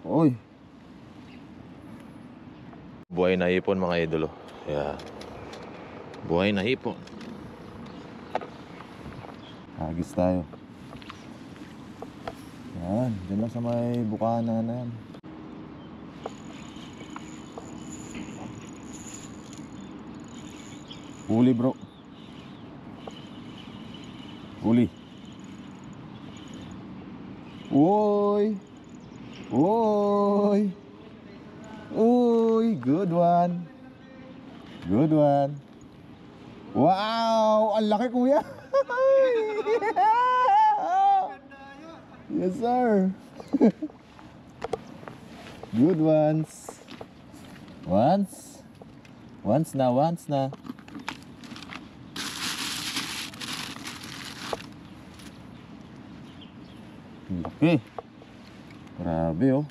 Uy. Buhay na hipon mga idolo. Yeah. Buhay na hipon. Agis tayo. Yan, dyan lang sa may bukana na yan. Huli bro. Huli. Uy. Uy. Uy, good one. Good one. Wow, ang laki kuya. Yes sir. Good ones. Once na. Laki. Grabe oh.